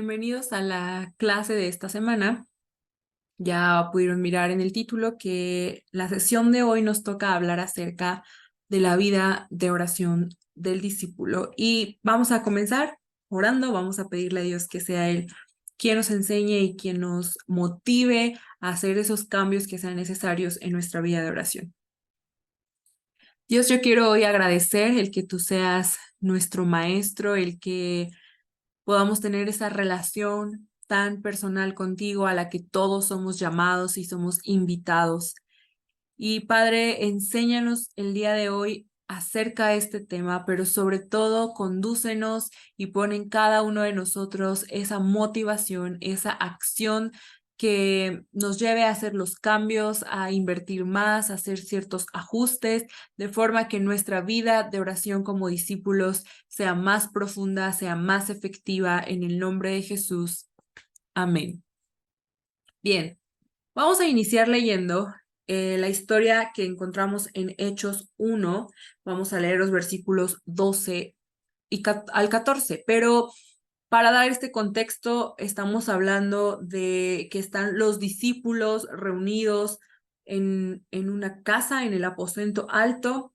Bienvenidos a la clase de esta semana. Ya pudieron mirar en el título que la sesión de hoy nos toca hablar acerca de la vida de oración del discípulo. Y vamos a comenzar orando, vamos a pedirle a Dios que sea Él quien nos enseñe y quien nos motive a hacer esos cambios que sean necesarios en nuestra vida de oración. Dios, yo quiero hoy agradecer el que tú seas nuestro maestro, el que podamos tener esa relación tan personal contigo a la que todos somos llamados y somos invitados. Y Padre, enséñanos el día de hoy acerca de este tema, pero sobre todo condúcenos y pon en cada uno de nosotros esa motivación, esa acción que nos lleve a hacer los cambios, a invertir más, a hacer ciertos ajustes, de forma que nuestra vida de oración como discípulos sea más profunda, sea más efectiva, en el nombre de Jesús. Amén. Bien. Vamos a iniciar leyendo la historia que encontramos en Hechos 1. Vamos a leer los versículos 12 al 14, pero para dar este contexto, estamos hablando de que están los discípulos reunidos en una casa, en el aposento alto,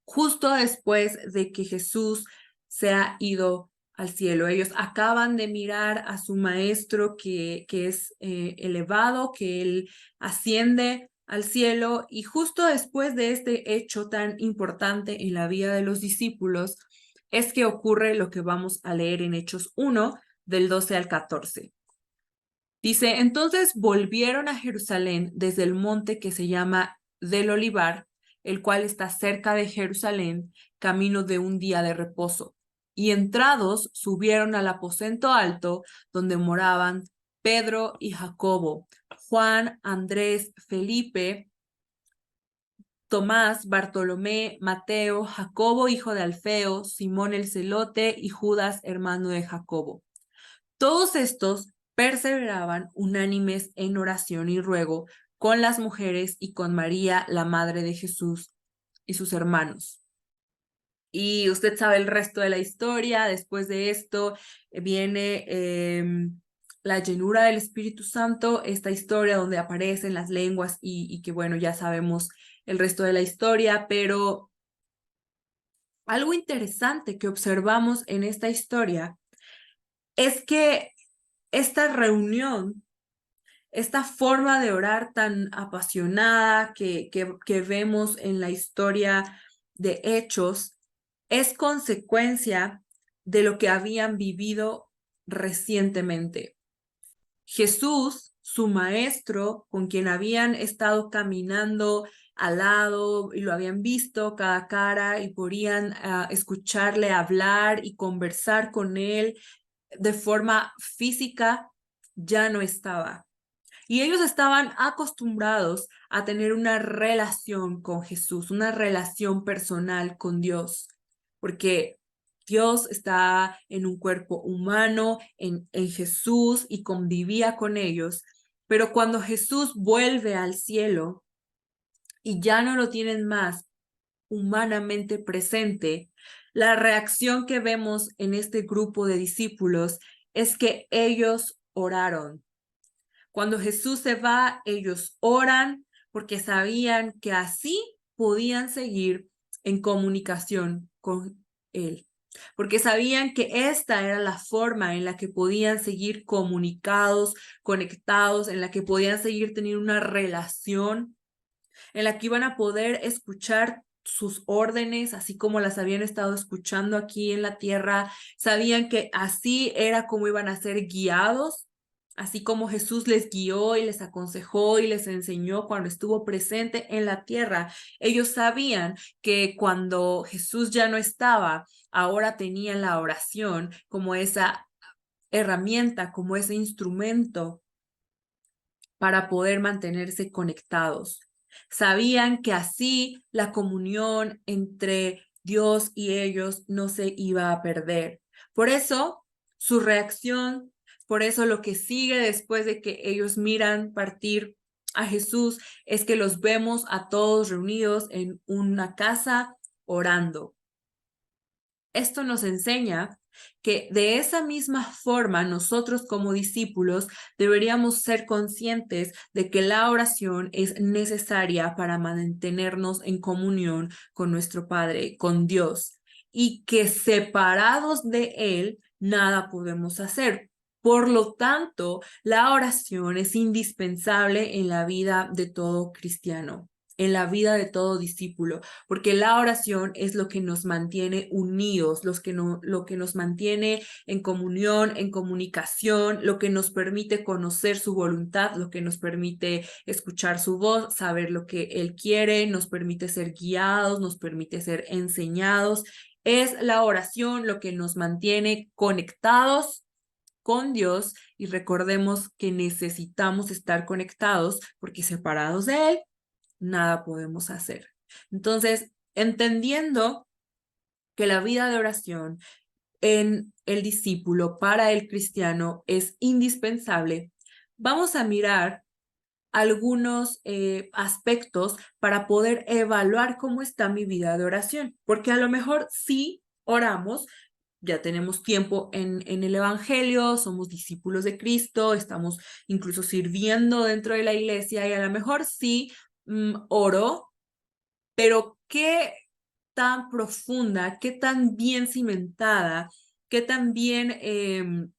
justo después de que Jesús se ha ido al cielo. Ellos acaban de mirar a su maestro que es elevado, que él asciende al cielo, y justo después de este hecho tan importante en la vida de los discípulos es que ocurre lo que vamos a leer en Hechos 1, del 12 al 14. Dice, entonces volvieron a Jerusalén desde el monte que se llama del Olivar, el cual está cerca de Jerusalén, camino de un día de reposo. Y entrados subieron al aposento alto donde moraban Pedro y Jacobo, Juan, Andrés, Felipe, Tomás, Bartolomé, Mateo, Jacobo, hijo de Alfeo, Simón el celote y Judas, hermano de Jacobo. Todos estos perseveraban unánimes en oración y ruego con las mujeres y con María, la madre de Jesús, y sus hermanos. Y usted sabe el resto de la historia. Después de esto viene la llenura del Espíritu Santo, esta historia donde aparecen las lenguas y que bueno, ya sabemos el resto de la historia, pero algo interesante que observamos en esta historia es que esta reunión, esta forma de orar tan apasionada que vemos en la historia de Hechos, es consecuencia de lo que habían vivido recientemente. Jesús, su maestro, con quien habían estado caminando al lado y lo habían visto cara a cara y podían escucharle hablar y conversar con él de forma física, ya no estaba. Y ellos estaban acostumbrados a tener una relación con Jesús, una relación personal con Dios, porque Dios está en un cuerpo humano, en Jesús, y convivía con ellos. Pero cuando Jesús vuelve al cielo y ya no lo tienen más humanamente presente, la reacción que vemos en este grupo de discípulos es que ellos oraron. Cuando Jesús se va, ellos oran porque sabían que así podían seguir en comunicación con Él, porque sabían que esta era la forma en la que podían seguir comunicados, conectados, en la que podían seguir teniendo una relación, en la que iban a poder escuchar sus órdenes, así como las habían estado escuchando aquí en la tierra. Sabían que así era como iban a ser guiados, así como Jesús les guió y les aconsejó y les enseñó cuando estuvo presente en la tierra. Ellos sabían que cuando Jesús ya no estaba, ahora tenían la oración como esa herramienta, como ese instrumento para poder mantenerse conectados. Sabían que así la comunión entre Dios y ellos no se iba a perder. Por eso, su reacción, por eso lo que sigue después de que ellos miran partir a Jesús, es que los vemos a todos reunidos en una casa orando. Esto nos enseña que de esa misma forma nosotros como discípulos deberíamos ser conscientes de que la oración es necesaria para mantenernos en comunión con nuestro Padre, con Dios, y que separados de Él nada podemos hacer. Por lo tanto, la oración es indispensable en la vida de todo cristiano, en la vida de todo discípulo, porque la oración es lo que nos mantiene unidos, lo que nos mantiene en comunión, en comunicación, lo que nos permite conocer su voluntad, lo que nos permite escuchar su voz, saber lo que Él quiere, nos permite ser guiados, nos permite ser enseñados. Es la oración lo que nos mantiene conectados con Dios, y recordemos que necesitamos estar conectados porque separados de Él nada podemos hacer. Entonces, entendiendo que la vida de oración en el discípulo para el cristiano es indispensable, vamos a mirar algunos aspectos para poder evaluar cómo está mi vida de oración, porque a lo mejor sí oramos, ya tenemos tiempo en el Evangelio, somos discípulos de Cristo, estamos incluso sirviendo dentro de la iglesia y a lo mejor sí oro, pero qué tan profunda, qué tan bien cimentada, qué tan bien,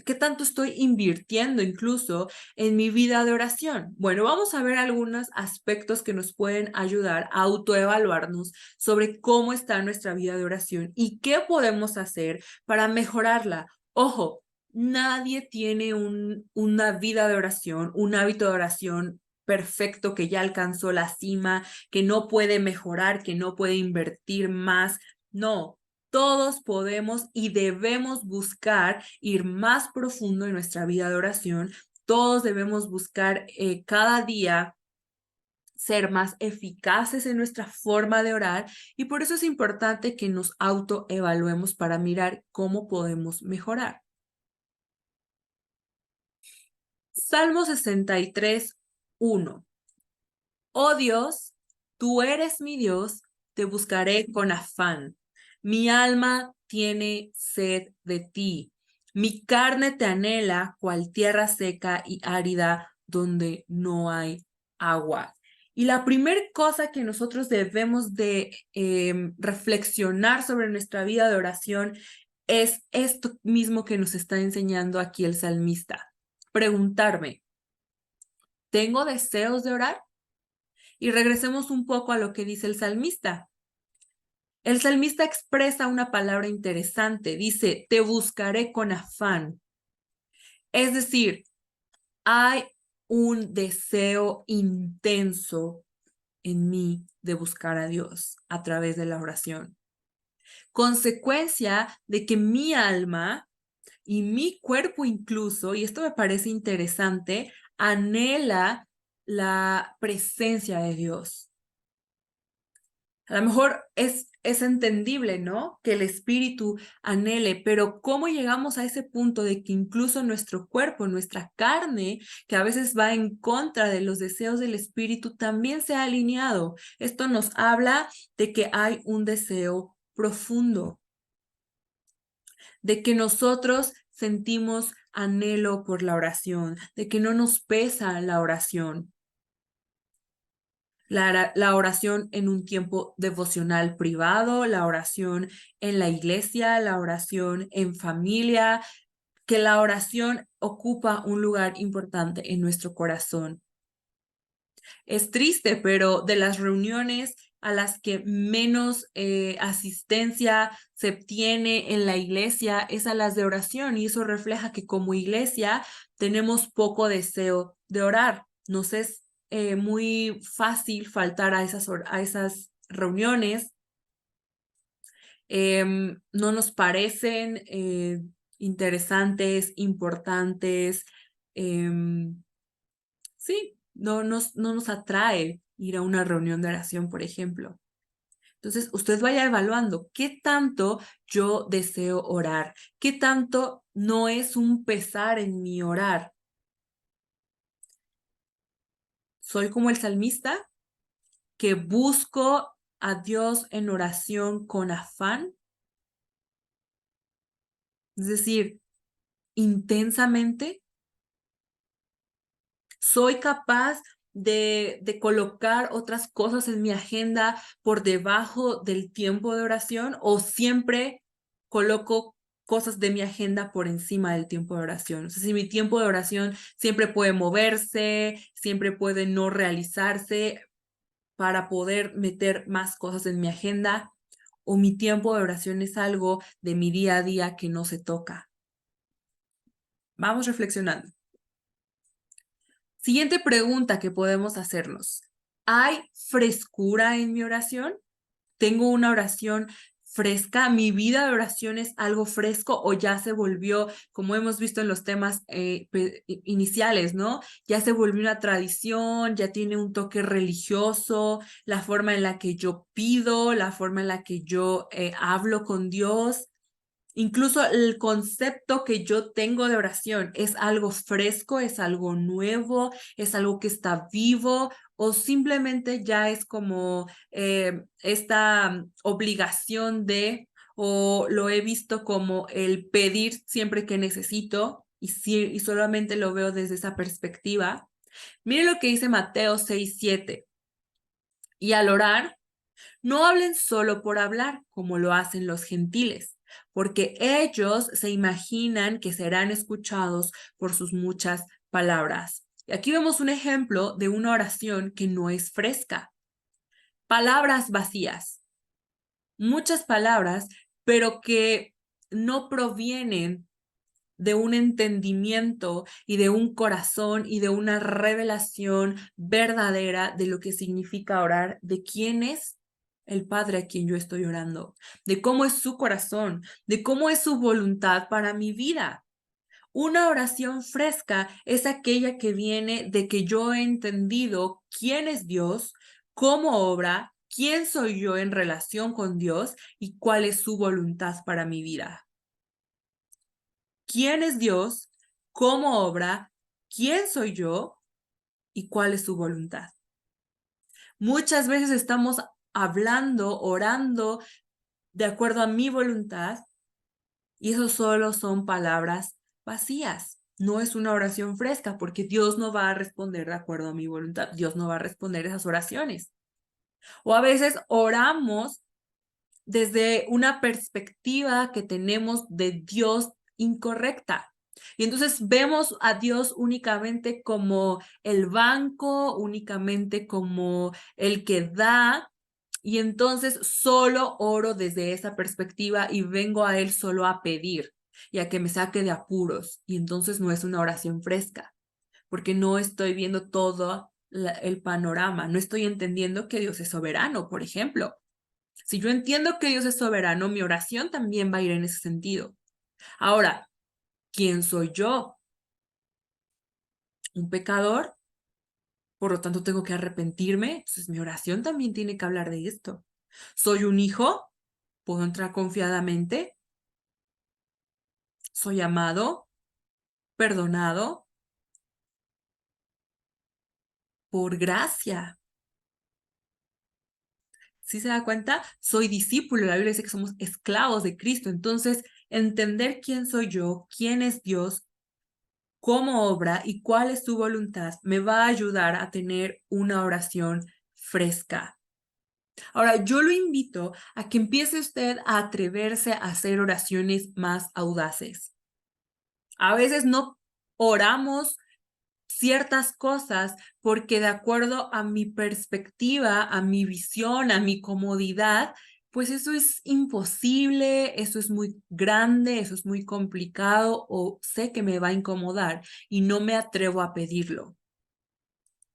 qué tanto estoy invirtiendo incluso en mi vida de oración. Bueno, vamos a ver algunos aspectos que nos pueden ayudar a autoevaluarnos sobre cómo está nuestra vida de oración y qué podemos hacer para mejorarla. Ojo, nadie tiene una vida de oración, un hábito de oración perfecto, que ya alcanzó la cima, que no puede mejorar, que no puede invertir más. No, todos podemos y debemos buscar ir más profundo en nuestra vida de oración. Todos debemos buscar cada día ser más eficaces en nuestra forma de orar, y por eso es importante que nos autoevaluemos para mirar cómo podemos mejorar. Salmo 63, 1. Oh Dios, tú eres mi Dios, te buscaré con afán. Mi alma tiene sed de ti. Mi carne te anhela, cual tierra seca y árida donde no hay agua. Y la primera cosa que nosotros debemos de reflexionar sobre nuestra vida de oración es esto mismo que nos está enseñando aquí el salmista. Preguntarme, ¿tengo deseos de orar? Y regresemos un poco a lo que dice el salmista. El salmista expresa una palabra interesante. Dice, te buscaré con afán. Es decir, hay un deseo intenso en mí de buscar a Dios a través de la oración. Consecuencia de que mi alma y mi cuerpo incluso, y esto me parece interesante, anhela la presencia de Dios. A lo mejor es entendible, ¿no? Que el espíritu anhele, pero ¿cómo llegamos a ese punto de que incluso nuestro cuerpo, nuestra carne, que a veces va en contra de los deseos del espíritu, también se ha alineado? Esto nos habla de que hay un deseo profundo, de que nosotros sentimos anhelo por la oración, de que no nos pesa la oración. La oración en un tiempo devocional privado, la oración en la iglesia, la oración en familia, que la oración ocupa un lugar importante en nuestro corazón. Es triste, pero de las reuniones a las que menos asistencia se obtiene en la iglesia es a las de oración, y eso refleja que como iglesia tenemos poco deseo de orar. Nos es muy fácil faltar a esas reuniones. No nos parecen interesantes, importantes. Sí, no nos atrae ir a una reunión de oración, por ejemplo. Entonces, usted vaya evaluando qué tanto yo deseo orar, qué tanto no es un pesar en mi orar. Soy como el salmista, que busco a Dios en oración con afán. Es decir, intensamente, soy capaz de colocar otras cosas en mi agenda por debajo del tiempo de oración o siempre coloco cosas de mi agenda por encima del tiempo de oración. O sea, si mi tiempo de oración siempre puede moverse, siempre puede no realizarse para poder meter más cosas en mi agenda, o mi tiempo de oración es algo de mi día a día que no se toca. Vamos reflexionando. Siguiente pregunta que podemos hacernos. ¿Hay frescura en mi oración? ¿Tengo una oración fresca? ¿Mi vida de oración es algo fresco o ya se volvió, como hemos visto en los temas iniciales, ¿no? Ya se volvió una tradición, ya tiene un toque religioso, la forma en la que yo pido, la forma en la que yo hablo con Dios. Incluso el concepto que yo tengo de oración es algo fresco, es algo nuevo, es algo que está vivo o simplemente ya es como esta obligación de, o lo he visto como el pedir siempre que necesito y solamente lo veo desde esa perspectiva. Mire lo que dice Mateo 6:7. Y al orar, no hablen solo por hablar, como lo hacen los gentiles, porque ellos se imaginan que serán escuchados por sus muchas palabras. Y aquí vemos un ejemplo de una oración que no es fresca. Palabras vacías, muchas palabras, pero que no provienen de un entendimiento y de un corazón y de una revelación verdadera de lo que significa orar, de quién es el Padre a quien yo estoy orando, de cómo es su corazón, de cómo es su voluntad para mi vida. Una oración fresca es aquella que viene de que yo he entendido quién es Dios, cómo obra, quién soy yo en relación con Dios y cuál es su voluntad para mi vida. ¿Quién es Dios? ¿Cómo obra? ¿Quién soy yo? ¿Y cuál es su voluntad? Muchas veces estamos hablando, orando de acuerdo a mi voluntad y eso solo son palabras vacías. No es una oración fresca porque Dios no va a responder de acuerdo a mi voluntad. Dios no va a responder esas oraciones. O a veces oramos desde una perspectiva que tenemos de Dios incorrecta. Y entonces vemos a Dios únicamente como el banco, únicamente como el que da, y entonces solo oro desde esa perspectiva y vengo a Él solo a pedir y a que me saque de apuros. Y entonces no es una oración fresca, porque no estoy viendo todo el panorama, no estoy entendiendo que Dios es soberano, por ejemplo. Si yo entiendo que Dios es soberano, mi oración también va a ir en ese sentido. Ahora, ¿quién soy yo? ¿Un pecador? Por lo tanto, tengo que arrepentirme. Entonces, mi oración también tiene que hablar de esto. ¿Soy un hijo? ¿Puedo entrar confiadamente? ¿Soy amado? ¿Perdonado? Por gracia. ¿Sí se da cuenta? Soy discípulo. La Biblia dice que somos esclavos de Cristo. Entonces, entender quién soy yo, quién es Dios, cómo obra y cuál es su voluntad, me va a ayudar a tener una oración fresca. Ahora, yo lo invito a que empiece usted a atreverse a hacer oraciones más audaces. A veces no oramos ciertas cosas porque de acuerdo a mi perspectiva, a mi visión, a mi comodidad, pues eso es imposible, eso es muy grande, eso es muy complicado o sé que me va a incomodar y no me atrevo a pedirlo.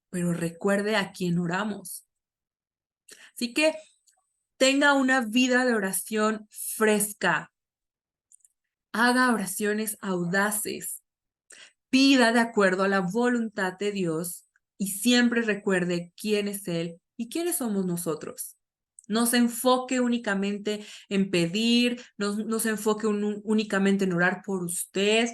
Pero recuerde a quién oramos. Así que tenga una vida de oración fresca. Haga oraciones audaces. Pida de acuerdo a la voluntad de Dios y siempre recuerde quién es Él y quiénes somos nosotros. No se enfoque únicamente en pedir, no se enfoque únicamente en orar por usted.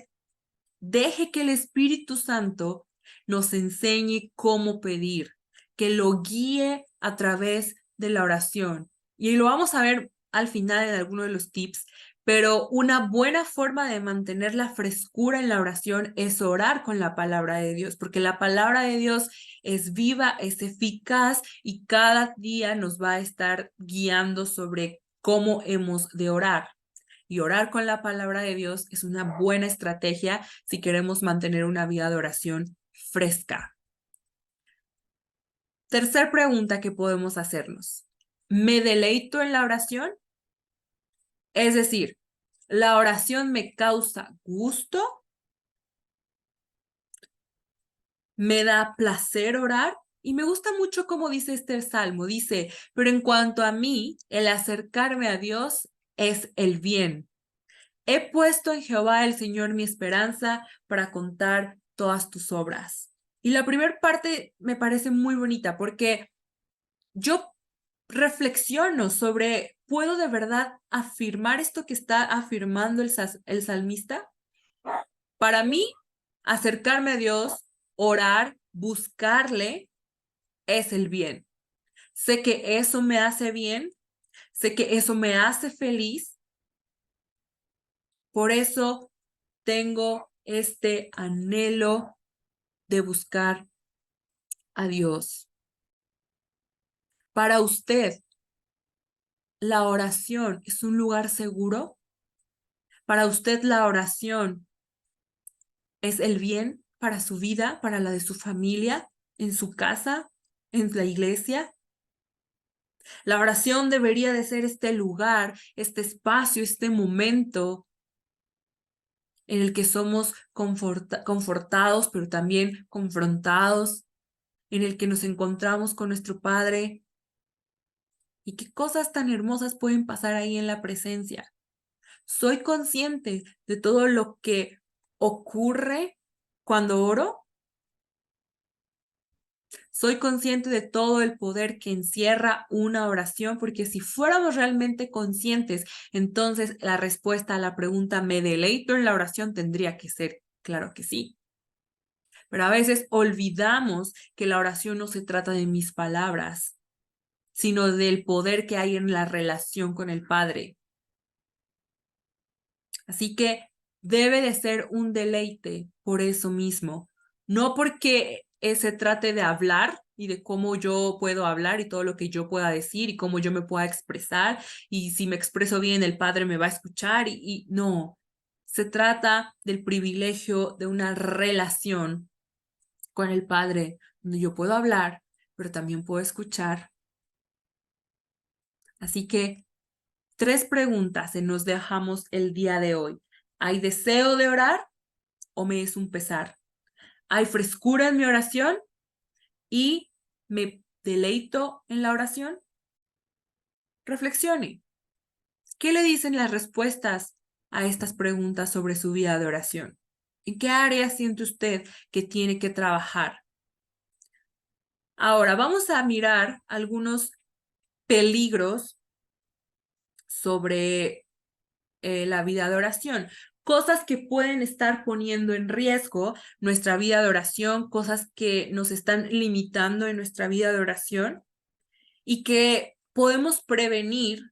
Deje que el Espíritu Santo nos enseñe cómo pedir, que lo guíe a través de la oración. Y lo vamos a ver al final en alguno de los tips, Pero una buena forma de mantener la frescura en la oración es orar con la palabra de Dios, porque la palabra de Dios es viva, es eficaz y cada día nos va a estar guiando sobre cómo hemos de orar. Y orar con la palabra de Dios es una buena estrategia si queremos mantener una vida de oración fresca. Tercer pregunta que podemos hacernos. ¿Me deleito en la oración? Es decir, ¿la oración me causa gusto? ¿Me da placer orar? Y me gusta mucho cómo dice este salmo. Dice, pero en cuanto a mí, el acercarme a Dios es el bien. He puesto en Jehová el Señor mi esperanza para contar todas tus obras. Y la primera parte me parece muy bonita porque yo reflexiono sobre, ¿puedo de verdad afirmar esto que está afirmando el salmista? Para mí, acercarme a Dios, orar, buscarle, es el bien. Sé que eso me hace bien, sé que eso me hace feliz, por eso tengo este anhelo de buscar a Dios. Para usted, ¿la oración es un lugar seguro? Para usted, ¿la oración es el bien para su vida, para la de su familia, en su casa, en la iglesia? La oración debería de ser este lugar, este espacio, este momento en el que somos confortados, pero también confrontados, en el que nos encontramos con nuestro Padre. Y qué cosas tan hermosas pueden pasar ahí en la presencia. ¿Soy consciente de todo lo que ocurre cuando oro? Soy consciente de todo el poder que encierra una oración, porque si fuéramos realmente conscientes, entonces la respuesta a la pregunta ¿me deleito en la oración? Tendría que ser claro que sí. Pero a veces olvidamos que la oración no se trata de mis palabras, sino del poder que hay en la relación con el Padre. Así que debe de ser un deleite por eso mismo, no porque se trate de hablar y de cómo yo puedo hablar y todo lo que yo pueda decir y cómo yo me pueda expresar y si me expreso bien el Padre me va a escuchar y no, se trata del privilegio de una relación con el Padre donde yo puedo hablar, pero también puedo escuchar. Así que 3 preguntas se nos dejamos el día de hoy. ¿Hay deseo de orar o me es un pesar? ¿Hay frescura en mi oración y me deleito en la oración? Reflexione. ¿Qué le dicen las respuestas a estas preguntas sobre su vida de oración? ¿En qué área siente usted que tiene que trabajar? Ahora, vamos a mirar algunos peligros sobre la vida de oración. Cosas que pueden estar poniendo en riesgo nuestra vida de oración, cosas que nos están limitando en nuestra vida de oración y que podemos prevenir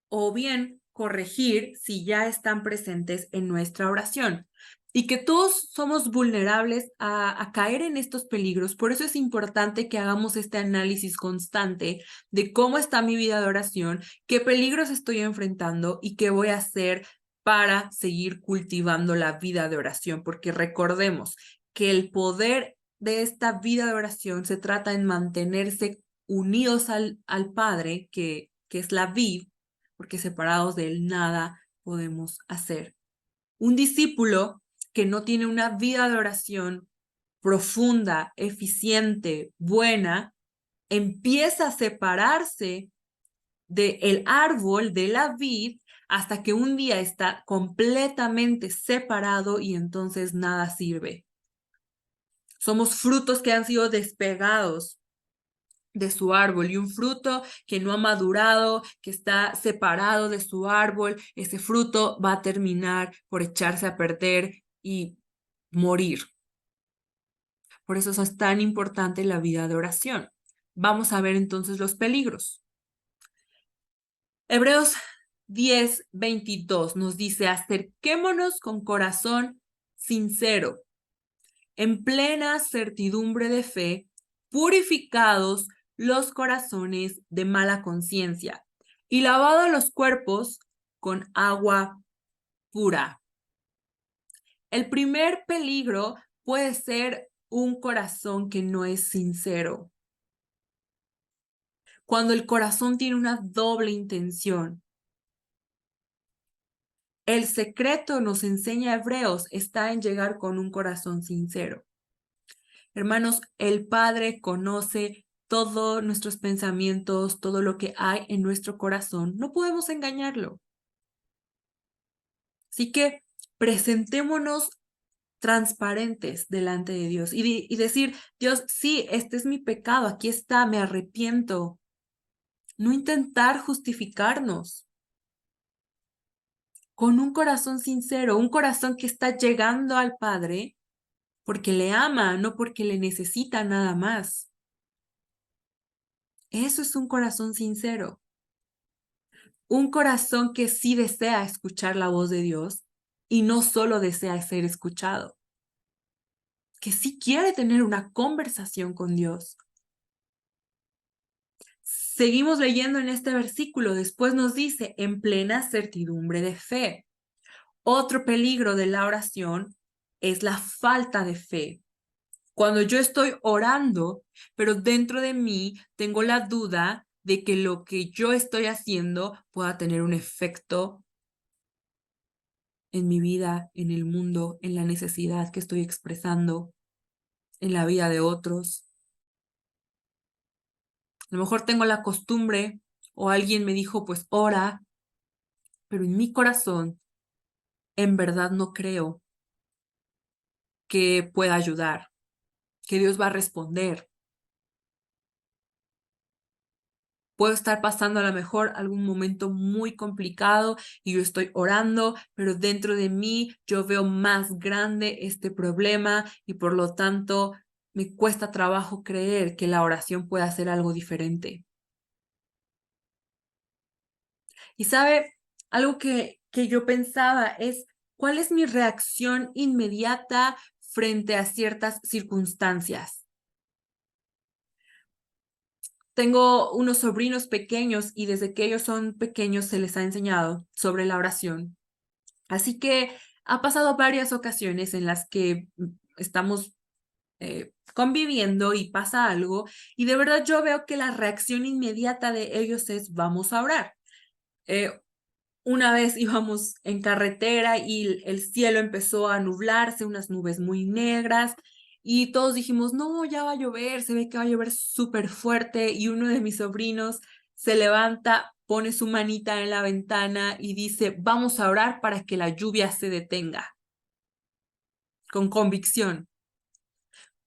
o bien corregir si ya están presentes en nuestra oración. Y que todos somos vulnerables a caer en estos peligros. Por eso es importante que hagamos este análisis constante de cómo está mi vida de oración, qué peligros estoy enfrentando y qué voy a hacer para seguir cultivando la vida de oración. Porque recordemos que el poder de esta vida de oración se trata en mantenerse unidos al Padre, que es la vid, porque separados de él nada podemos hacer. Un discípulo que no tiene una vida de oración profunda, eficiente, buena, empieza a separarse del árbol, de la vid, hasta que un día está completamente separado y entonces nada sirve. Somos frutos que han sido despegados de su árbol y un fruto que no ha madurado, que está separado de su árbol, ese fruto va a terminar por echarse a perder y morir. Por eso es tan importante la vida de oración. Vamos a ver entonces los peligros. Hebreos 10:22 nos dice, acerquémonos con corazón sincero, en plena certidumbre de fe, purificados los corazones de mala conciencia y lavados los cuerpos con agua pura. El primer peligro puede ser un corazón que no es sincero. Cuando el corazón tiene una doble intención. El secreto, nos enseña Hebreos, está en llegar con un corazón sincero. Hermanos, el Padre conoce todos nuestros pensamientos, todo lo que hay en nuestro corazón. No podemos engañarlo. Así que presentémonos transparentes delante de Dios y decir, Dios, sí, este es mi pecado, aquí está, me arrepiento. No intentar justificarnos. Con un corazón sincero, un corazón que está llegando al Padre porque le ama, no porque le necesita nada más. Eso es un corazón sincero. Un corazón que sí desea escuchar la voz de Dios y no solo desea ser escuchado. Que sí quiere tener una conversación con Dios. Seguimos leyendo en este versículo, después nos dice, en plena certidumbre de fe. Otro peligro de la oración es la falta de fe. Cuando yo estoy orando, pero dentro de mí tengo la duda de que lo que yo estoy haciendo pueda tener un efecto en mi vida, en el mundo, en la necesidad que estoy expresando, en la vida de otros. A lo mejor tengo la costumbre o alguien me dijo, pues ora, pero en mi corazón en verdad no creo que pueda ayudar, que Dios va a responder. Puedo estar pasando a lo mejor algún momento muy complicado y yo estoy orando, pero dentro de mí yo veo más grande este problema y por lo tanto me cuesta trabajo creer que la oración pueda hacer algo diferente. Y sabe, algo que yo pensaba es, ¿cuál es mi reacción inmediata frente a ciertas circunstancias? Tengo unos sobrinos pequeños y desde que ellos son pequeños se les ha enseñado sobre la oración. Así que ha pasado varias ocasiones en las que estamos conviviendo y pasa algo y de verdad yo veo que la reacción inmediata de ellos es vamos a orar. Eh, una vez íbamos en carretera y el cielo empezó a nublarse, unas nubes muy negras, y todos dijimos, no, ya va a llover, se ve que va a llover súper fuerte, y uno de mis sobrinos se levanta, pone su manita en la ventana y dice, vamos a orar para que la lluvia se detenga, con convicción.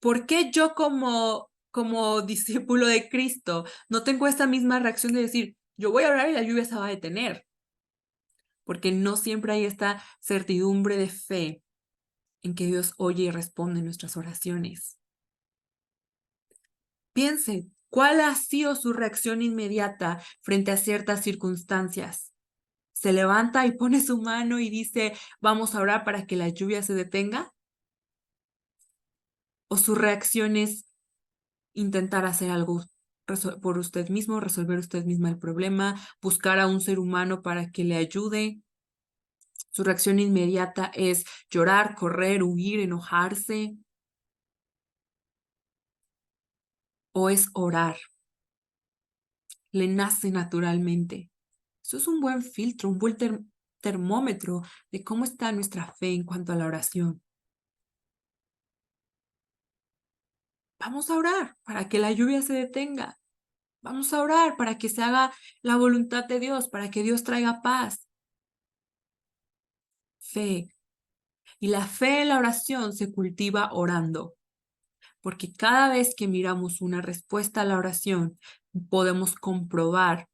¿Por qué yo como discípulo de Cristo no tengo esta misma reacción de decir, yo voy a orar y la lluvia se va a detener? Porque no siempre hay esta certidumbre de fe en que Dios oye y responde nuestras oraciones. Piense, ¿cuál ha sido su reacción inmediata frente a ciertas circunstancias? ¿Se levanta y pone su mano y dice, vamos a orar para que la lluvia se detenga? ¿O su reacción es intentar hacer algo por usted mismo, resolver usted misma el problema, buscar a un ser humano para que le ayude? Su reacción inmediata es llorar, correr, huir, enojarse, o es orar. Le nace naturalmente. Eso es un buen filtro, un buen termómetro de cómo está nuestra fe en cuanto a la oración. Vamos a orar para que la lluvia se detenga. Vamos a orar para que se haga la voluntad de Dios, para que Dios traiga paz. Fe. Y la fe en la oración se cultiva orando, porque cada vez que miramos una respuesta a la oración, podemos comprobar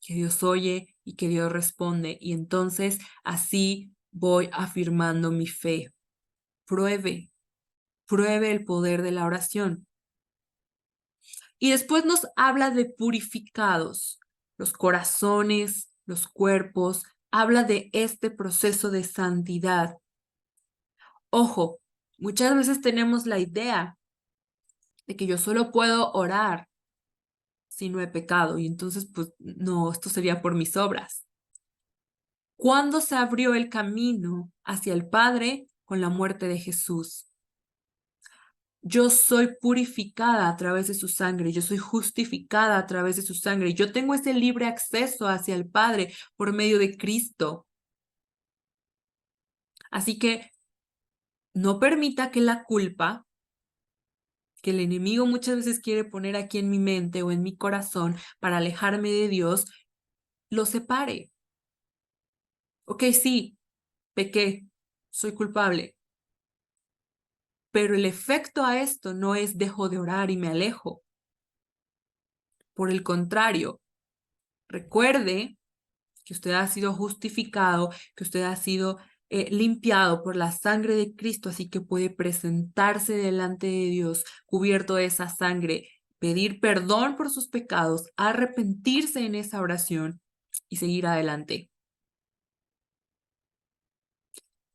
que Dios oye y que Dios responde. Y entonces así voy afirmando mi fe. Pruebe, pruebe el poder de la oración. Y después nos habla de purificados, los corazones los cuerpos, habla de este proceso de santidad. Ojo, muchas veces tenemos la idea de que yo solo puedo orar si no he pecado y entonces pues no, esto sería por mis obras. ¿Cuándo se abrió el camino hacia el Padre? Con la muerte de Jesús. Yo soy purificada a través de su sangre, yo soy justificada a través de su sangre, yo tengo ese libre acceso hacia el Padre por medio de Cristo. Así que no permita que la culpa, que el enemigo muchas veces quiere poner aquí en mi mente o en mi corazón para alejarme de Dios, lo separe. Ok, sí, pequé, soy culpable, pero el efecto a esto no es dejo de orar y me alejo. Por el contrario, recuerde que usted ha sido justificado, que usted ha sido limpiado por la sangre de Cristo, así que puede presentarse delante de Dios cubierto de esa sangre, pedir perdón por sus pecados, arrepentirse en esa oración y seguir adelante.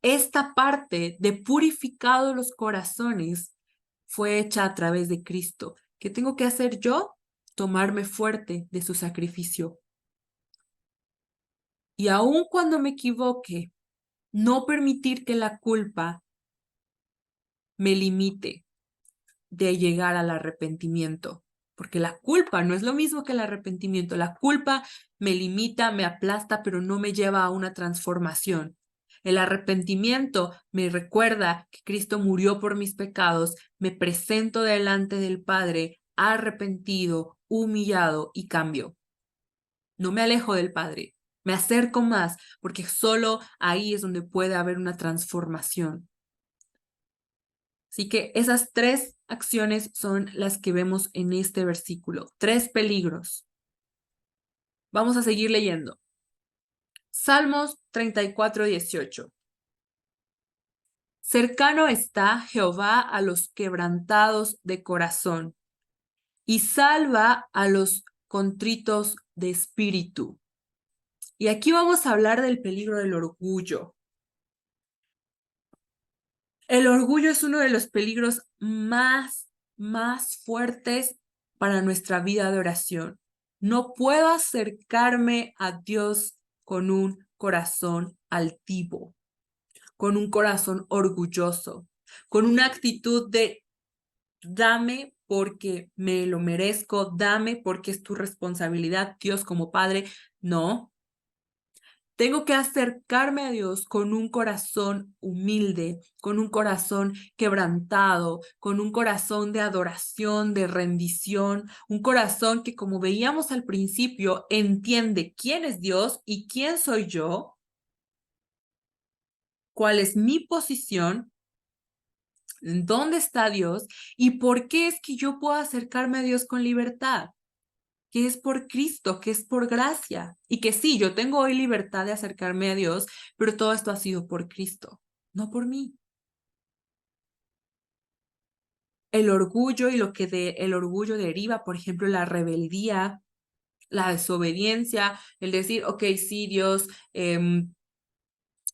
Esta parte de purificado los corazones fue hecha a través de Cristo. ¿Qué tengo que hacer yo? Tomarme fuerte de su sacrificio. Y aun cuando me equivoque, no permitir que la culpa me limite de llegar al arrepentimiento, porque la culpa no es lo mismo que el arrepentimiento. La culpa me limita, me aplasta, pero no me lleva a una transformación. El arrepentimiento me recuerda que Cristo murió por mis pecados, me presento delante del Padre arrepentido, humillado y cambio. No me alejo del Padre, me acerco más, porque solo ahí es donde puede haber una transformación. Así que esas tres acciones son las que vemos en este versículo. Tres peligros. Vamos a seguir leyendo. Salmos 34:18. Cercano está Jehová a los quebrantados de corazón y salva a los contritos de espíritu. Y aquí vamos a hablar del peligro del orgullo. El orgullo es uno de los peligros más fuertes para nuestra vida de oración. No puedo acercarme a Dios con un corazón altivo, con un corazón orgulloso, con una actitud de dame porque me lo merezco, dame porque es tu responsabilidad, Dios como Padre. No, tengo que acercarme a Dios con un corazón humilde, con un corazón quebrantado, con un corazón de adoración, de rendición, un corazón que, como veíamos al principio, entiende quién es Dios y quién soy yo, cuál es mi posición, dónde está Dios y por qué es que yo puedo acercarme a Dios con libertad. Que es por Cristo, que es por gracia. Y que sí, yo tengo hoy libertad de acercarme a Dios, pero todo esto ha sido por Cristo, no por mí. El orgullo y lo que el orgullo deriva, por ejemplo, la rebeldía, la desobediencia, el decir, ok, sí, Dios,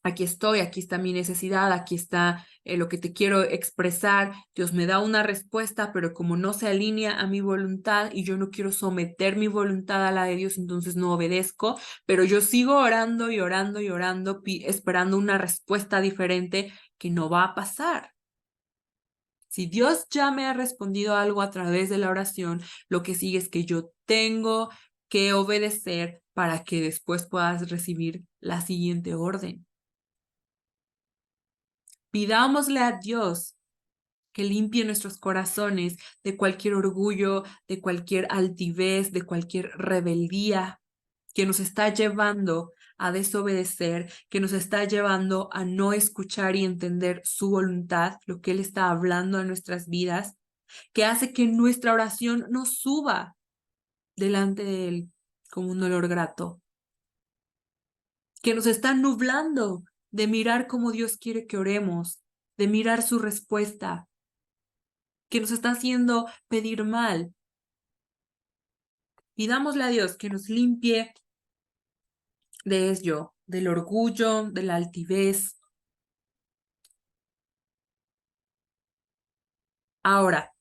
aquí estoy, aquí está mi necesidad, aquí está lo que te quiero expresar. Dios me da una respuesta, pero como no se alinea a mi voluntad y yo no quiero someter mi voluntad a la de Dios, entonces no obedezco, pero yo sigo orando y orando y orando, esperando una respuesta diferente que no va a pasar. Si Dios ya me ha respondido algo a través de la oración, lo que sigue es que yo tengo que obedecer para que después puedas recibir la siguiente orden. Pidámosle a Dios que limpie nuestros corazones de cualquier orgullo, de cualquier altivez, de cualquier rebeldía que nos está llevando a desobedecer, que nos está llevando a no escuchar y entender su voluntad, lo que Él está hablando a nuestras vidas, que hace que nuestra oración no suba delante de Él como un olor grato, que nos está nublando de mirar cómo Dios quiere que oremos, de mirar su respuesta, que nos está haciendo pedir mal. Pidámosle a Dios que nos limpie de ello, del orgullo, de la altivez. Ahora,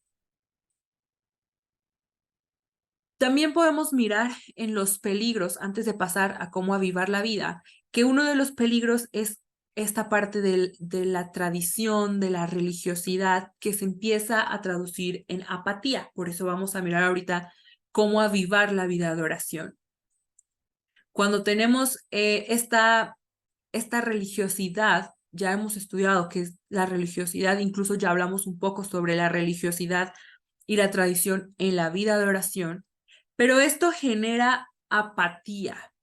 también podemos mirar en los peligros, antes de pasar a cómo avivar la vida, que uno de los peligros es esta parte de la tradición, de la religiosidad, que se empieza a traducir en apatía. Por eso vamos a mirar ahorita cómo avivar la vida de oración. Cuando tenemos esta religiosidad, ya hemos estudiado qué es la religiosidad, incluso ya hablamos un poco sobre la religiosidad y la tradición en la vida de oración, pero esto genera apatía,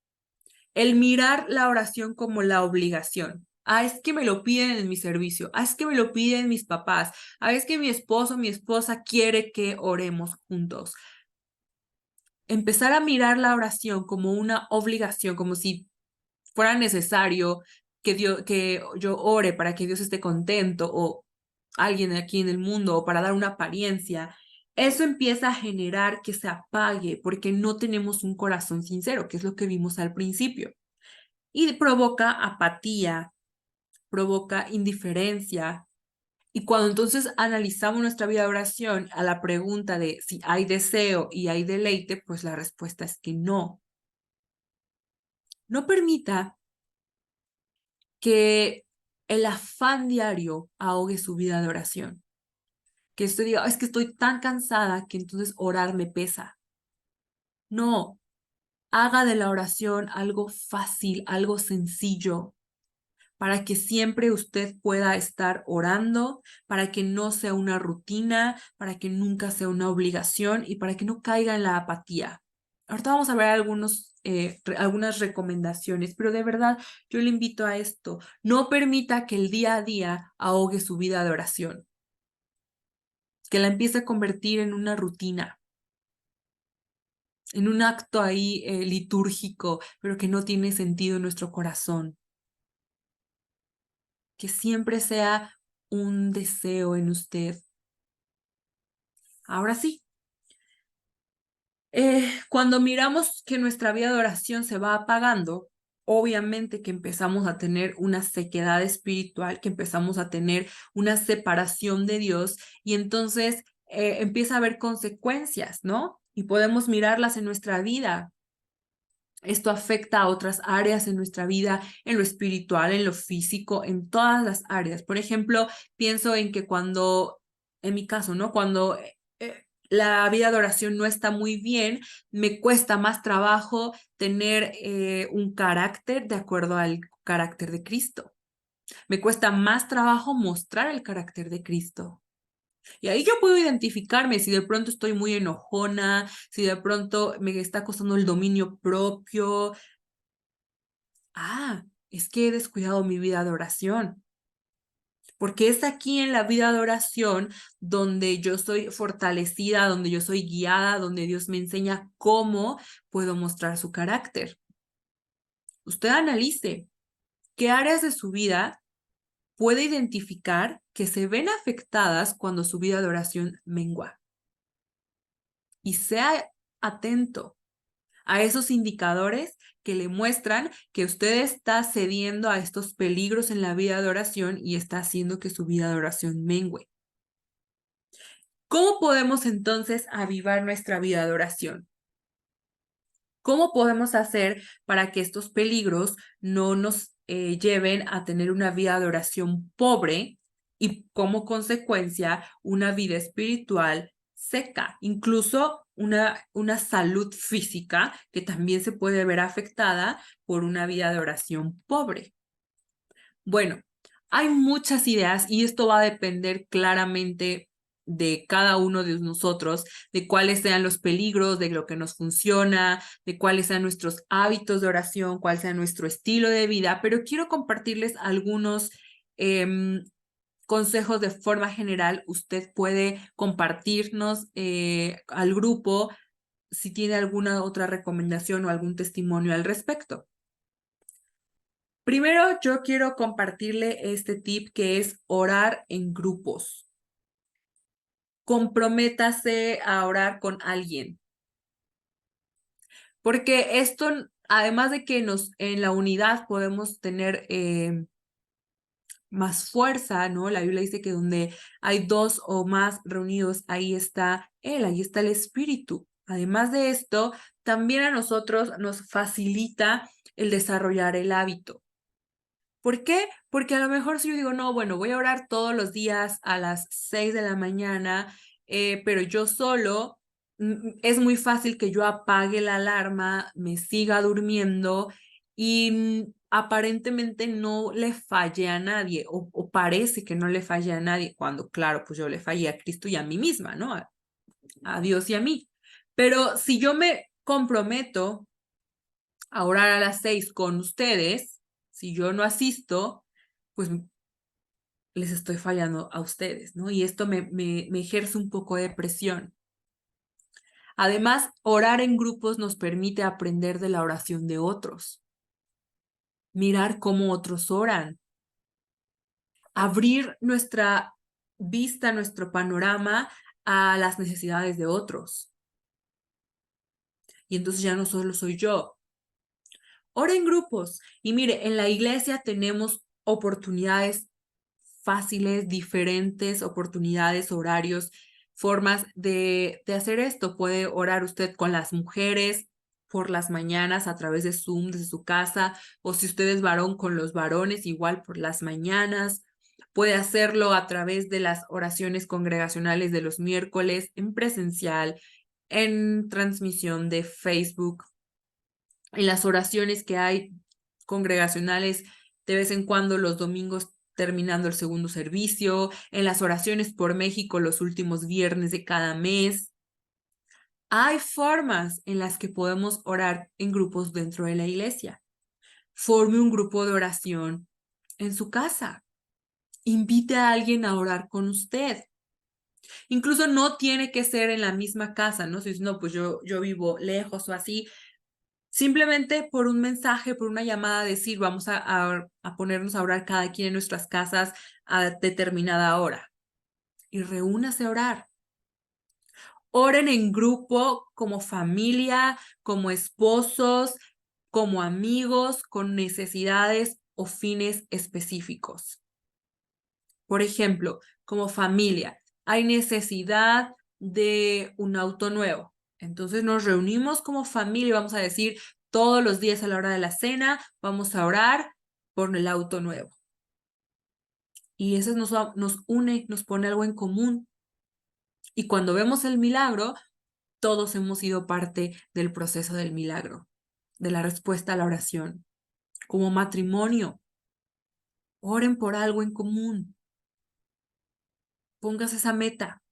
el mirar la oración como la obligación. Ah, es que me lo piden en mi servicio. Ah, es que me lo piden mis papás. Ah, es que mi esposo, mi esposa quiere que oremos juntos. Empezar a mirar la oración como una obligación, como si fuera necesario que yo ore para que Dios esté contento o alguien aquí en el mundo o para dar una apariencia, eso empieza a generar que se apague porque no tenemos un corazón sincero, que es lo que vimos al principio. Y provoca apatía, provoca indiferencia. Y cuando entonces analizamos nuestra vida de oración a la pregunta de si hay deseo y hay deleite, pues la respuesta es que no. No permita que el afán diario ahogue su vida de oración. Que usted diga, es que estoy tan cansada que entonces orar me pesa. No, haga de la oración algo fácil, algo sencillo, para que siempre usted pueda estar orando, para que no sea una rutina, para que nunca sea una obligación y para que no caiga en la apatía. Ahorita vamos a ver algunas recomendaciones, pero de verdad yo le invito a esto. No permita que el día a día ahogue su vida de oración, que la empiece a convertir en una rutina, en un acto ahí litúrgico, pero que no tiene sentido en nuestro corazón. Que siempre sea un deseo en usted. Ahora sí, cuando miramos que nuestra vida de oración se va apagando, obviamente que empezamos a tener una sequedad espiritual, que empezamos a tener una separación de Dios y entonces empieza a haber consecuencias, ¿no? Y podemos mirarlas en nuestra vida. Esto afecta a otras áreas en nuestra vida, en lo espiritual, en lo físico, en todas las áreas. Por ejemplo, pienso en que en mi caso, ¿no? Cuando la vida de oración no está muy bien, me cuesta más trabajo tener un carácter de acuerdo al carácter de Cristo. Me cuesta más trabajo mostrar el carácter de Cristo. Y ahí yo puedo identificarme si de pronto estoy muy enojona, si de pronto me está costando el dominio propio. Ah, es que he descuidado mi vida de oración, porque es aquí en la vida de oración donde yo soy fortalecida, donde yo soy guiada, donde Dios me enseña cómo puedo mostrar su carácter. Usted analice qué áreas de su vida puede identificar que se ven afectadas cuando su vida de oración mengua y sea atento a esos indicadores que le muestran que usted está cediendo a estos peligros en la vida de oración y está haciendo que su vida de oración mengüe. ¿Cómo podemos entonces avivar nuestra vida de oración? ¿Cómo podemos hacer para que estos peligros no nos lleven a tener una vida de oración pobre y como consecuencia una vida espiritual seca, incluso una salud física que también se puede ver afectada por una vida de oración pobre? Bueno, hay muchas ideas y esto va a depender claramente de cada uno de nosotros, de cuáles sean los peligros, de lo que nos funciona, de cuáles sean nuestros hábitos de oración, cuál sea nuestro estilo de vida, pero quiero compartirles algunos consejos de forma general. Usted puede compartirnos al grupo si tiene alguna otra recomendación o algún testimonio al respecto. Primero, yo quiero compartirle este tip que es orar en grupos. Comprométase a orar con alguien, porque esto además de que en la unidad podemos tener más fuerza, ¿no? La Biblia dice que donde hay dos o más reunidos, ahí está Él, ahí está el Espíritu. Además de esto, también a nosotros nos facilita el desarrollar el hábito. ¿Por qué? Porque a lo mejor si yo digo, no, bueno, voy a orar todos los días a las 6 de la mañana, pero yo solo, es muy fácil que yo apague la alarma, me siga durmiendo y aparentemente no le falle a nadie, o parece que no le falle a nadie, cuando claro, pues yo le fallé a Cristo y a mí misma, ¿no? A Dios y a mí. Pero si yo me comprometo a orar a las 6 con ustedes, si yo no asisto, pues les estoy fallando a ustedes, ¿no? Y esto me ejerce un poco de presión. Además, orar en grupos nos permite aprender de la oración de otros, mirar cómo otros oran, abrir nuestra vista, nuestro panorama a las necesidades de otros. Y entonces ya no solo soy yo. Ora en grupos. Y mire, en la iglesia tenemos oportunidades fáciles, diferentes oportunidades, horarios, formas de hacer esto. Puede orar usted con las mujeres por las mañanas a través de Zoom desde su casa, o si usted es varón con los varones, igual por las mañanas. Puede hacerlo a través de las oraciones congregacionales de los miércoles en presencial, en transmisión de Facebook, en las oraciones que hay congregacionales de vez en cuando los domingos terminando el segundo servicio, en las oraciones por México los últimos viernes de cada mes. Hay formas en las que podemos orar en grupos dentro de la iglesia. Forme un grupo de oración en su casa. Invite a alguien a orar con usted. Incluso no tiene que ser en la misma casa, ¿no? Si no, pues yo vivo lejos o así. Simplemente por un mensaje, por una llamada, decir, vamos a ponernos a orar cada quien en nuestras casas a determinada hora. Y reúnase a orar. Oren en grupo, como familia, como esposos, como amigos, con necesidades o fines específicos. Por ejemplo, como familia, hay necesidad de un auto nuevo. Entonces nos reunimos como familia y vamos a decir todos los días a la hora de la cena, vamos a orar por el auto nuevo. Y eso nos une, nos pone algo en común. Y cuando vemos el milagro, todos hemos sido parte del proceso del milagro, de la respuesta a la oración. Como matrimonio, oren por algo en común. Pongas esa meta.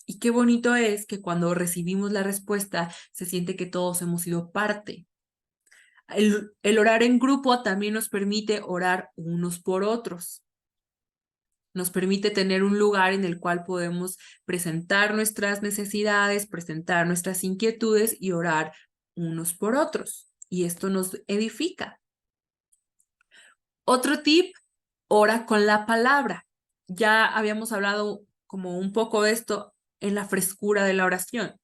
Y qué bonito es que cuando recibimos la respuesta se siente que todos hemos sido parte. El orar en grupo también nos permite orar unos por otros. Nos permite tener un lugar en el cual podemos presentar nuestras necesidades, presentar nuestras inquietudes y orar unos por otros. Y esto nos edifica. Otro tip, ora con la palabra. Ya habíamos hablado como un poco de esto en la frescura de la oración.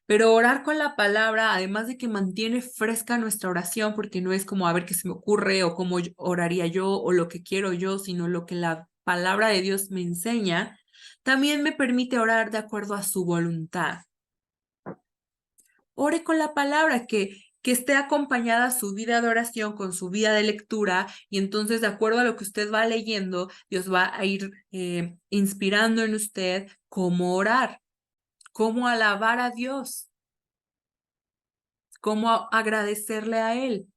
Pero orar con la palabra, además de que mantiene fresca nuestra oración, porque no es como a ver qué se me ocurre o cómo oraría yo o lo que quiero yo, sino lo que la palabra de Dios me enseña, también me permite orar de acuerdo a su voluntad. Ore con la palabra, que esté acompañada su vida de oración con su vida de lectura, y entonces de acuerdo a lo que usted va leyendo, Dios va a ir inspirando en usted cómo orar, cómo alabar a Dios, cómo agradecerle a Él.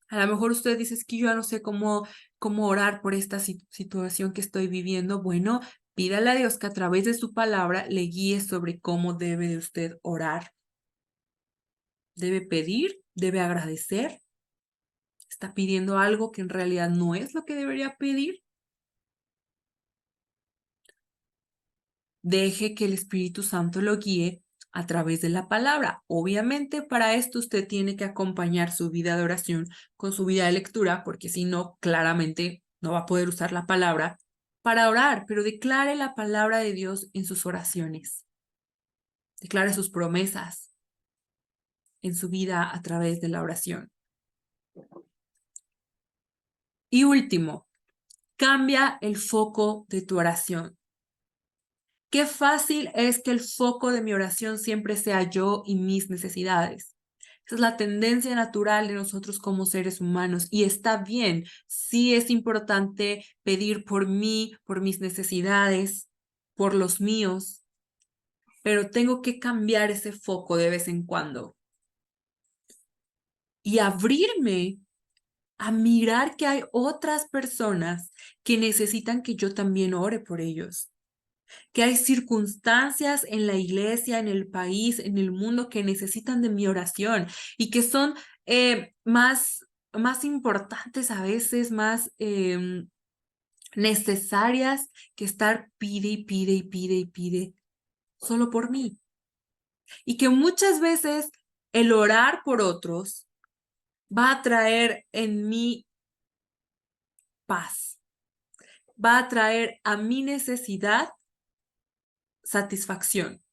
A lo mejor usted dice, es que yo ya no sé cómo orar por esta situación que estoy viviendo. Bueno, pídale a Dios que a través de su palabra le guíe sobre cómo debe de usted orar. Debe pedir, debe agradecer. Está pidiendo algo que en realidad no es lo que debería pedir. Deje que el Espíritu Santo lo guíe a través de la palabra. Obviamente, para esto usted tiene que acompañar su vida de oración con su vida de lectura, porque si no, claramente no va a poder usar la palabra para orar, pero declare la palabra de Dios en sus oraciones. Declare sus promesas. en su vida a través de la oración. Y último, cambia el foco de tu oración. Qué fácil es que el foco de mi oración siempre sea yo y mis necesidades. Esa es la tendencia natural de nosotros como seres humanos y está bien. Sí es importante pedir por mí, por mis necesidades, por los míos, pero tengo que cambiar ese foco de vez en cuando y abrirme a mirar que hay otras personas que necesitan que yo también ore por ellos, que hay circunstancias en la iglesia, en el país, en el mundo que necesitan de mi oración y que son más importantes a veces, más necesarias que estar pide y pide y pide y pide solo por mí. Y que muchas veces el orar por otros va a traer en mí paz, va a traer a mi necesidad satisfacción.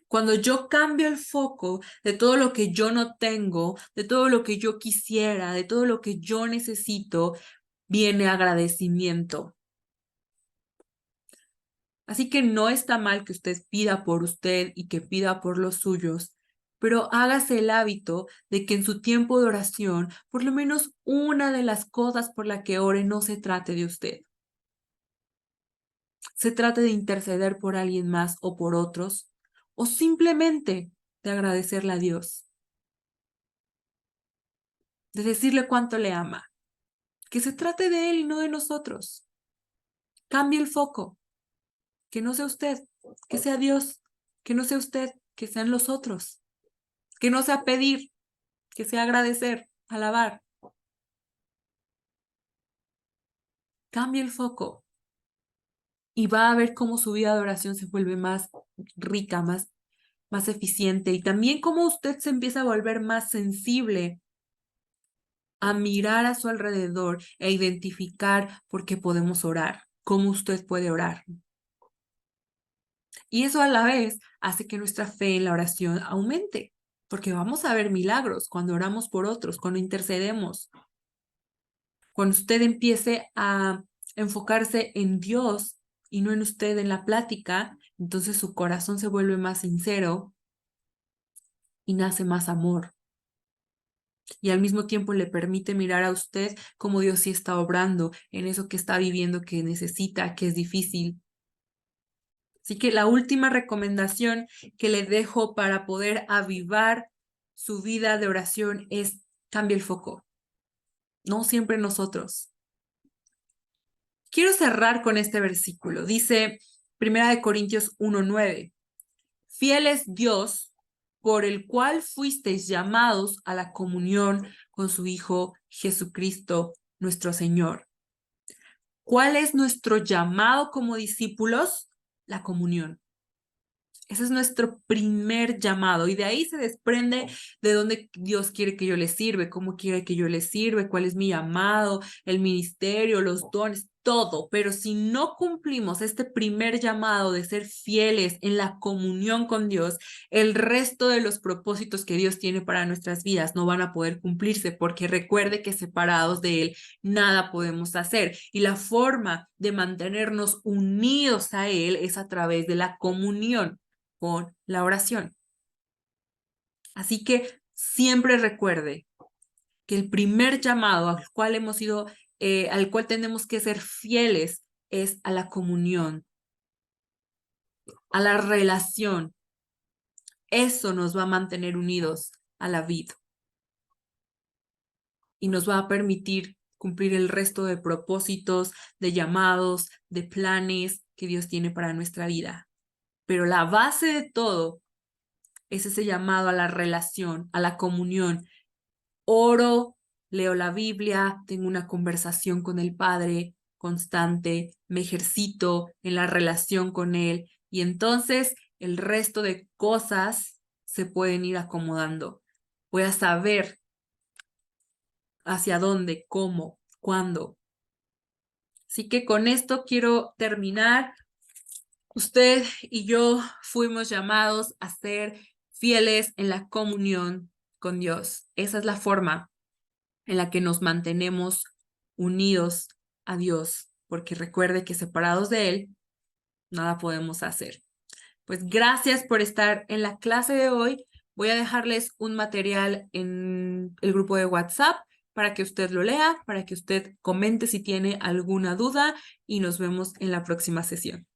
Cuando yo cambio el foco de todo lo que yo no tengo, de todo lo que yo quisiera, de todo lo que yo necesito, viene agradecimiento. Así que no está mal que usted pida por usted y que pida por los suyos, pero hágase el hábito de que en su tiempo de oración, por lo menos una de las cosas por la que ore no se trate de usted. Se trate de interceder por alguien más o por otros, o simplemente de agradecerle a Dios, de decirle cuánto le ama, que se trate de Él y no de nosotros. Cambie el foco, que no sea usted, que sea Dios, que no sea usted, que sean los otros, que no sea pedir, que sea agradecer, alabar. Cambie el foco y va a ver cómo su vida de oración se vuelve más rica, más eficiente y también cómo usted se empieza a volver más sensible a mirar a su alrededor e identificar por qué podemos orar, cómo usted puede orar. Y eso a la vez hace que nuestra fe en la oración aumente, porque vamos a ver milagros cuando oramos por otros, cuando intercedemos. Cuando usted empiece a enfocarse en Dios y no en usted en la plática, entonces su corazón se vuelve más sincero y nace más amor. Y al mismo tiempo le permite mirar a usted cómo Dios sí está obrando en eso que está viviendo, que necesita, que es difícil. Así que la última recomendación que le dejo para poder avivar su vida de oración es cambie el foco, no siempre nosotros. Quiero cerrar con este versículo. Dice 1 Corintios 1:9. Fiel es Dios por el cual fuisteis llamados a la comunión con su Hijo Jesucristo, nuestro Señor. ¿Cuál es nuestro llamado como discípulos? La comunión. Ese es nuestro primer llamado y de ahí se desprende de dónde Dios quiere que yo le sirva, cómo quiere que yo le sirva, cuál es mi llamado, el ministerio, los dones, todo. Pero si no cumplimos este primer llamado de ser fieles en la comunión con Dios, el resto de los propósitos que Dios tiene para nuestras vidas no van a poder cumplirse porque recuerde que separados de Él nada podemos hacer. Y la forma de mantenernos unidos a Él es a través de la comunión con la oración. Así que siempre recuerde que el primer llamado al cual tenemos que ser fieles es a la comunión, a la relación. Eso nos va a mantener unidos a la vida y nos va a permitir cumplir el resto de propósitos, de llamados, de planes que Dios tiene para nuestra vida. Pero la base de todo es ese llamado a la relación, a la comunión. Oro, leo la Biblia, tengo una conversación con el Padre constante, me ejercito en la relación con Él y entonces el resto de cosas se pueden ir acomodando. Voy a saber hacia dónde, cómo, cuándo. Así que con esto quiero terminar. Usted y yo fuimos llamados a ser fieles en la comunión con Dios. Esa es la forma en la que nos mantenemos unidos a Dios, porque recuerde que separados de Él, nada podemos hacer. Pues gracias por estar en la clase de hoy. Voy a dejarles un material en el grupo de WhatsApp para que usted lo lea, para que usted comente si tiene alguna duda y nos vemos en la próxima sesión.